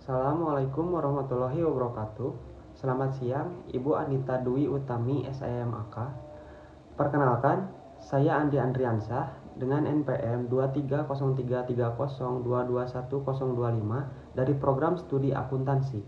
Assalamualaikum warahmatullahi wabarakatuh. Selamat siang, Ibu Anita Dwi Utami, SIMAK. Perkenalkan, saya Andi Andriansah dengan NPM 2303302210025 dari Program Studi Akuntansi.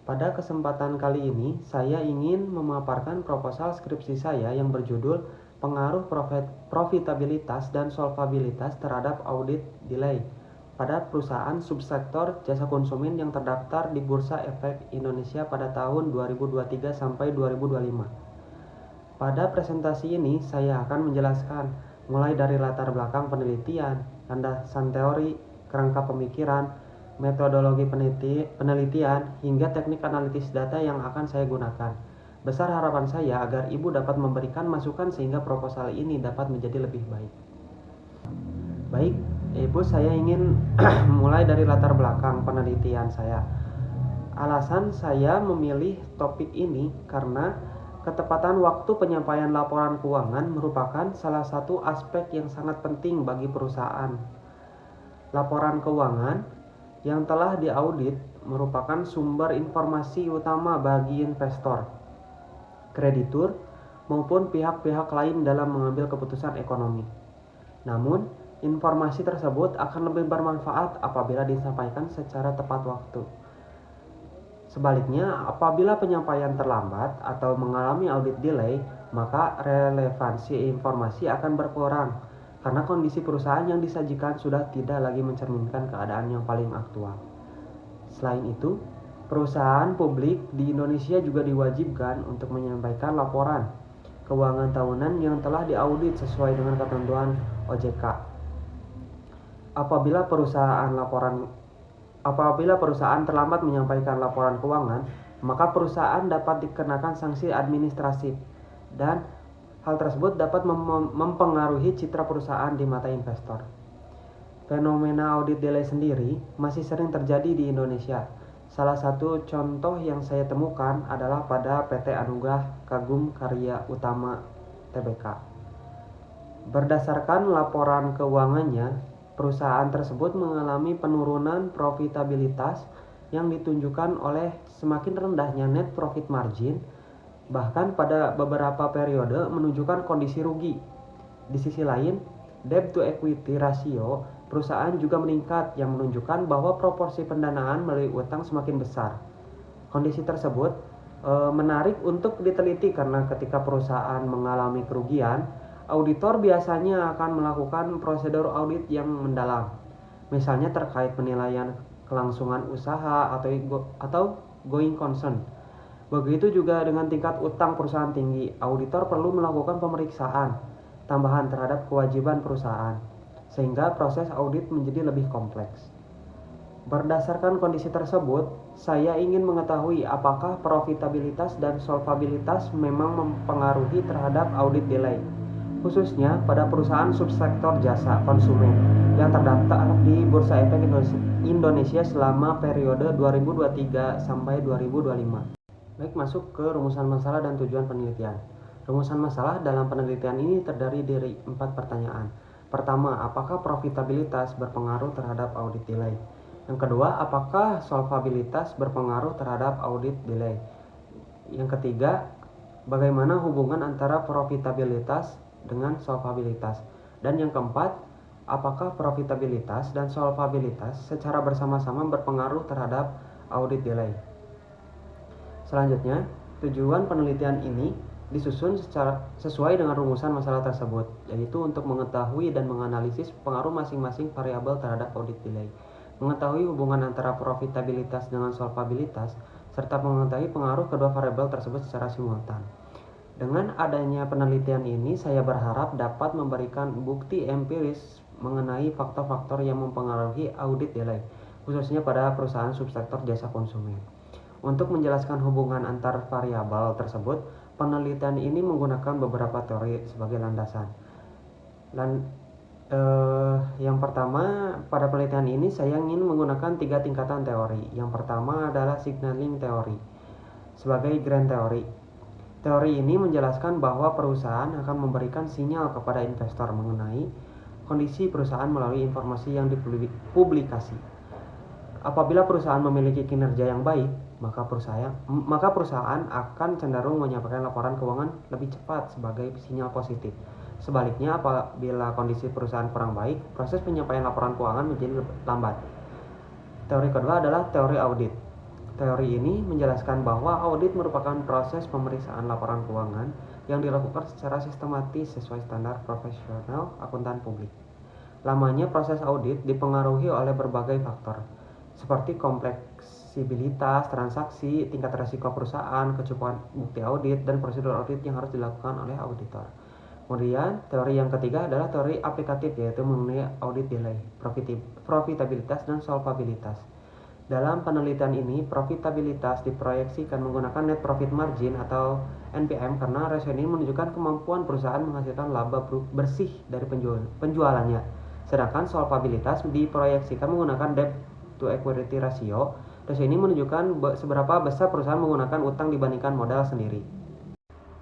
Pada kesempatan kali ini, saya ingin memaparkan proposal skripsi saya yang berjudul Pengaruh Profitabilitas dan Solvabilitas terhadap Audit Delay pada perusahaan subsektor jasa konsumen yang terdaftar di Bursa Efek Indonesia pada tahun 2023 sampai 2025. Pada presentasi ini saya akan menjelaskan mulai dari latar belakang penelitian, landasan teori, kerangka pemikiran, metodologi penelitian, hingga teknik analitis data yang akan saya gunakan. Besar harapan saya agar Ibu dapat memberikan masukan sehingga proposal ini dapat menjadi lebih baik. Baik, Ibu, saya ingin mulai dari latar belakang penelitian saya. Alasan saya memilih topik ini karena ketepatan waktu penyampaian laporan keuangan merupakan salah satu aspek yang sangat penting bagi perusahaan. Laporan keuangan yang telah diaudit merupakan sumber informasi utama bagi investor, kreditur, maupun pihak-pihak lain dalam mengambil keputusan ekonomi. Namun, informasi tersebut akan lebih bermanfaat apabila disampaikan secara tepat waktu. Sebaliknya, apabila penyampaian terlambat atau mengalami audit delay, maka relevansi informasi akan berkurang karena kondisi perusahaan yang disajikan sudah tidak lagi mencerminkan keadaan yang paling aktual. Selain itu, perusahaan publik di Indonesia juga diwajibkan untuk menyampaikan laporan keuangan tahunan yang telah diaudit sesuai dengan ketentuan OJK. Apabila perusahaan terlambat menyampaikan laporan keuangan, maka perusahaan dapat dikenakan sanksi administratif dan hal tersebut dapat mempengaruhi citra perusahaan di mata investor. Fenomena audit delay sendiri masih sering terjadi di Indonesia. Salah satu contoh yang saya temukan adalah pada PT Anugrah Kagum Karya Utama Tbk. Berdasarkan laporan keuangannya, perusahaan tersebut mengalami penurunan profitabilitas yang ditunjukkan oleh semakin rendahnya net profit margin, bahkan pada beberapa periode menunjukkan kondisi rugi. Di sisi lain, debt to equity ratio perusahaan juga meningkat yang menunjukkan bahwa proporsi pendanaan melalui utang semakin besar. Kondisi tersebut menarik untuk diteliti karena ketika perusahaan mengalami kerugian, auditor biasanya akan melakukan prosedur audit yang mendalam, misalnya terkait penilaian kelangsungan usaha atau going concern. Begitu juga dengan tingkat utang perusahaan tinggi, auditor perlu melakukan pemeriksaan tambahan terhadap kewajiban perusahaan, sehingga proses audit menjadi lebih kompleks. Berdasarkan kondisi tersebut, saya ingin mengetahui apakah profitabilitas dan solvabilitas memang mempengaruhi terhadap audit delay, khususnya pada perusahaan subsektor jasa konsumen yang terdaftar di Bursa Efek Indonesia selama periode 2023 sampai 2025. Baik, masuk ke rumusan masalah dan tujuan penelitian. Rumusan masalah dalam penelitian ini terdiri dari 4 pertanyaan. Pertama, apakah profitabilitas berpengaruh terhadap audit delay? Yang kedua, apakah solvabilitas berpengaruh terhadap audit delay? Yang ketiga, bagaimana hubungan antara profitabilitas dengan solvabilitas? Dan yang keempat, apakah profitabilitas dan solvabilitas secara bersama-sama berpengaruh terhadap audit delay? Selanjutnya, tujuan penelitian ini disusun sesuai dengan rumusan masalah tersebut, yaitu untuk mengetahui dan menganalisis pengaruh masing-masing variabel terhadap audit delay, mengetahui hubungan antara profitabilitas dengan solvabilitas, serta mengetahui pengaruh kedua variabel tersebut secara simultan. Dengan adanya penelitian ini, saya berharap dapat memberikan bukti empiris mengenai faktor-faktor yang mempengaruhi audit delay, khususnya pada perusahaan subsektor jasa konsumen. Untuk menjelaskan hubungan antar variabel tersebut, penelitian ini menggunakan beberapa teori sebagai landasan. Yang pertama, pada penelitian ini saya ingin menggunakan 3 tingkatan teori. Yang pertama adalah signaling teori sebagai grand teori. Teori ini menjelaskan bahwa perusahaan akan memberikan sinyal kepada investor mengenai kondisi perusahaan melalui informasi yang dipublikasi. Apabila perusahaan memiliki kinerja yang baik, maka perusahaan akan cenderung menyampaikan laporan keuangan lebih cepat sebagai sinyal positif. Sebaliknya, apabila kondisi perusahaan kurang baik, proses penyampaian laporan keuangan menjadi lambat. Teori kedua adalah teori audit. Teori ini menjelaskan bahwa audit merupakan proses pemeriksaan laporan keuangan yang dilakukan secara sistematis sesuai standar profesional akuntan publik. Lamanya proses audit dipengaruhi oleh berbagai faktor, seperti kompleksibilitas transaksi, tingkat risiko perusahaan, kecukupan bukti audit, dan prosedur audit yang harus dilakukan oleh auditor. Kemudian, teori yang ketiga adalah teori aplikatif, yaitu mengenai audit delay, profitabilitas, dan solvabilitas. Dalam penelitian ini, profitabilitas diproyeksikan menggunakan net profit margin atau NPM karena rasio ini menunjukkan kemampuan perusahaan menghasilkan laba bersih dari penjualannya. Sedangkan solvabilitas diproyeksikan menggunakan debt to equity ratio. Rasio ini menunjukkan seberapa besar perusahaan menggunakan utang dibandingkan modal sendiri.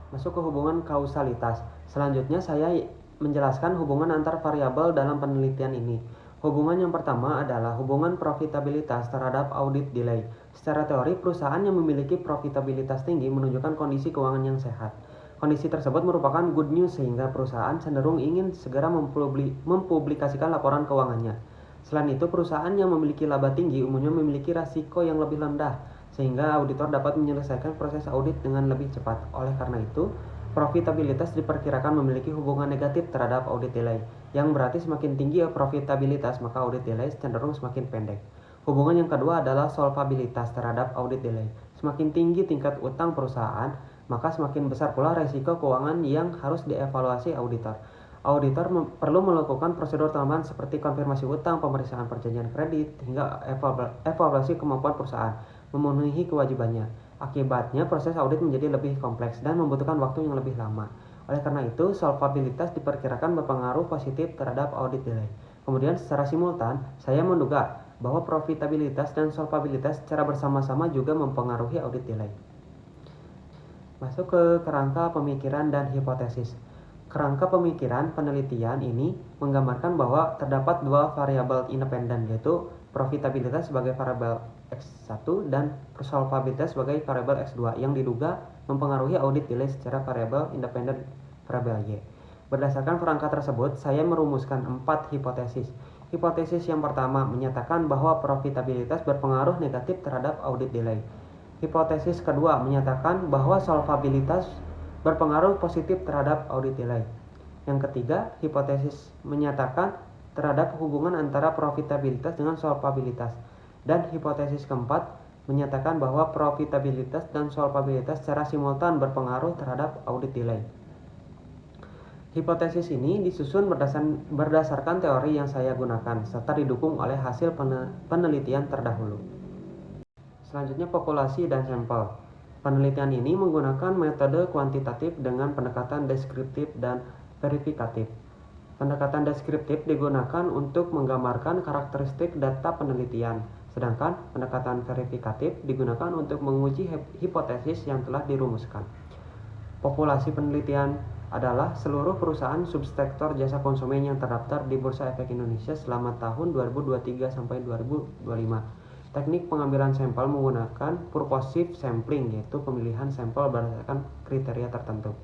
Masuk ke hubungan kausalitas. Selanjutnya saya menjelaskan hubungan antar variabel dalam penelitian ini. Hubungan yang pertama adalah hubungan profitabilitas terhadap audit delay. Secara teori, perusahaan yang memiliki profitabilitas tinggi menunjukkan kondisi keuangan yang sehat. Kondisi tersebut merupakan good news sehingga perusahaan cenderung ingin segera mempublikasikan laporan keuangannya. Selain itu, perusahaan yang memiliki laba tinggi umumnya memiliki risiko yang lebih rendah, sehingga auditor dapat menyelesaikan proses audit dengan lebih cepat. Oleh karena itu, profitabilitas diperkirakan memiliki hubungan negatif terhadap audit delay, yang berarti semakin tinggi profitabilitas, maka audit delay cenderung semakin pendek. Hubungan yang kedua adalah solvabilitas terhadap audit delay. Semakin tinggi tingkat utang perusahaan, maka semakin besar pula risiko keuangan yang harus dievaluasi auditor. Auditor perlu melakukan prosedur tambahan seperti konfirmasi utang, pemeriksaan perjanjian kredit, hingga evaluasi kemampuan perusahaan memenuhi kewajibannya. Akibatnya, proses audit menjadi lebih kompleks dan membutuhkan waktu yang lebih lama. Oleh karena itu, solvabilitas diperkirakan berpengaruh positif terhadap audit delay. Kemudian, secara simultan, saya menduga bahwa profitabilitas dan solvabilitas secara bersama-sama juga mempengaruhi audit delay. Masuk ke kerangka pemikiran dan hipotesis. Kerangka pemikiran penelitian ini menggambarkan bahwa terdapat dua variabel independen, yaitu profitabilitas sebagai variabel X1 dan solvabilitas sebagai variabel X2 yang diduga mempengaruhi audit delay secara variabel independen variabel Y. Berdasarkan kerangka tersebut, saya merumuskan 4 hipotesis. Hipotesis yang pertama menyatakan bahwa profitabilitas berpengaruh negatif terhadap audit delay. Hipotesis kedua menyatakan bahwa solvabilitas berpengaruh positif terhadap audit delay. Yang ketiga, hipotesis menyatakan terhadap hubungan antara profitabilitas dengan solvabilitas. Dan hipotesis keempat menyatakan bahwa profitabilitas dan solvabilitas secara simultan berpengaruh terhadap audit delay. Hipotesis ini disusun berdasarkan teori yang saya gunakan serta didukung oleh hasil penelitian terdahulu. Selanjutnya, populasi dan sampel. Penelitian ini menggunakan metode kuantitatif dengan pendekatan deskriptif dan verifikatif. Pendekatan deskriptif digunakan untuk menggambarkan karakteristik data penelitian, sedangkan pendekatan verifikatif digunakan untuk menguji hipotesis yang telah dirumuskan. Populasi penelitian adalah seluruh perusahaan subsektor jasa konsumen yang terdaftar di Bursa Efek Indonesia selama tahun 2023 sampai 2025. Teknik pengambilan sampel menggunakan purposive sampling, yaitu pemilihan sampel berdasarkan kriteria tertentu.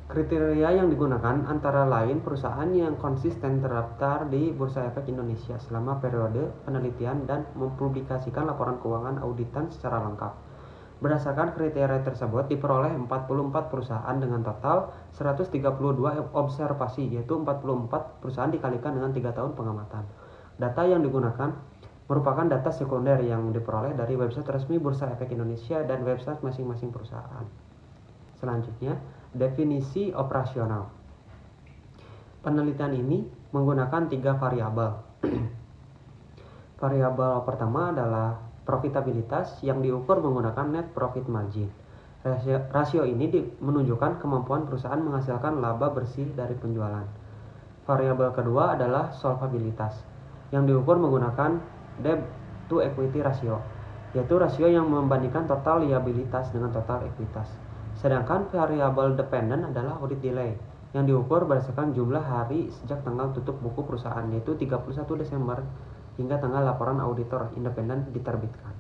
Kriteria yang digunakan antara lain perusahaan yang konsisten terdaftar di Bursa Efek Indonesia selama periode penelitian dan mempublikasikan laporan keuangan auditan secara lengkap. Berdasarkan kriteria tersebut diperoleh 44 perusahaan dengan total 132 observasi, yaitu 44 perusahaan dikalikan dengan 3 tahun pengamatan. Data yang digunakan merupakan data sekunder yang diperoleh dari website resmi Bursa Efek Indonesia dan website masing-masing perusahaan. Selanjutnya, definisi operasional. Penelitian ini menggunakan 3 variabel. Variabel pertama adalah profitabilitas yang diukur menggunakan net profit margin. Rasio ini menunjukkan kemampuan perusahaan menghasilkan laba bersih dari penjualan. Variabel kedua adalah solvabilitas yang diukur menggunakan debt to equity ratio, yaitu rasio yang membandingkan total liabilitas dengan total ekuitas. Sedangkan variabel dependen adalah audit delay yang diukur berdasarkan jumlah hari sejak tanggal tutup buku perusahaan, yaitu 31 Desember hingga tanggal laporan auditor independen diterbitkan.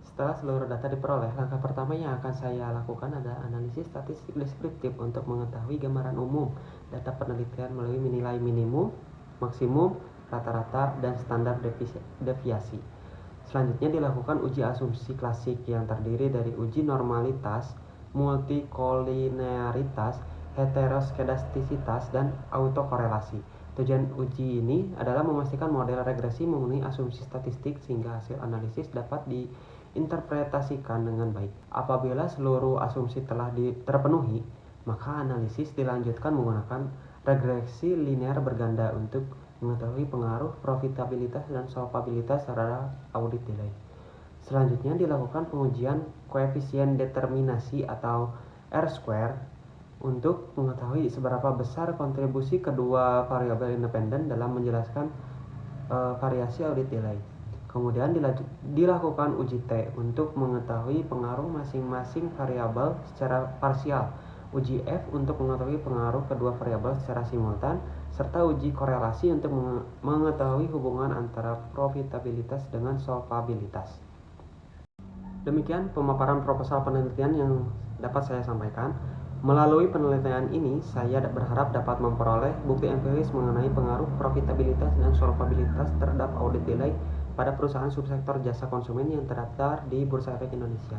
Setelah seluruh data diperoleh, langkah pertama yang akan saya lakukan adalah analisis statistik deskriptif untuk mengetahui gambaran umum data penelitian melalui nilai minimum, maksimum, rata-rata, dan standar deviasi. Selanjutnya dilakukan uji asumsi klasik yang terdiri dari uji normalitas, multikolinearitas, heteroskedastisitas, dan autokorelasi. Tujuan uji ini adalah memastikan model regresi memenuhi asumsi statistik sehingga hasil analisis dapat diinterpretasikan dengan baik. Apabila seluruh asumsi telah terpenuhi, maka analisis dilanjutkan menggunakan regresi linear berganda untuk mengetahui pengaruh profitabilitas dan solvabilitas terhadap audit delay. Selanjutnya dilakukan pengujian koefisien determinasi atau R-square untuk mengetahui seberapa besar kontribusi kedua variabel independen dalam menjelaskan variasi audit delay. Kemudian dilakukan uji T untuk mengetahui pengaruh masing-masing variabel secara parsial, uji F untuk mengetahui pengaruh kedua variabel secara simultan, serta uji korelasi untuk mengetahui hubungan antara profitabilitas dengan solvabilitas. Demikian pemaparan proposal penelitian yang dapat saya sampaikan. Melalui penelitian ini, saya berharap dapat memperoleh bukti empiris mengenai pengaruh profitabilitas dan solvabilitas terhadap audit delay pada perusahaan subsektor jasa konsumen yang terdaftar di Bursa Efek Indonesia.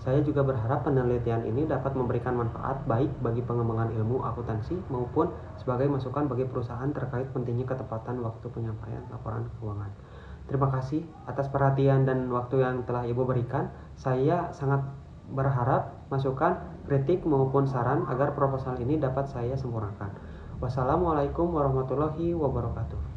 Saya juga berharap penelitian ini dapat memberikan manfaat baik bagi pengembangan ilmu akuntansi maupun sebagai masukan bagi perusahaan terkait pentingnya ketepatan waktu penyampaian laporan keuangan. Terima kasih atas perhatian dan waktu yang telah Ibu berikan. Saya sangat berharap masukan, kritik maupun saran agar proposal ini dapat saya sempurnakan. Wassalamualaikum warahmatullahi wabarakatuh.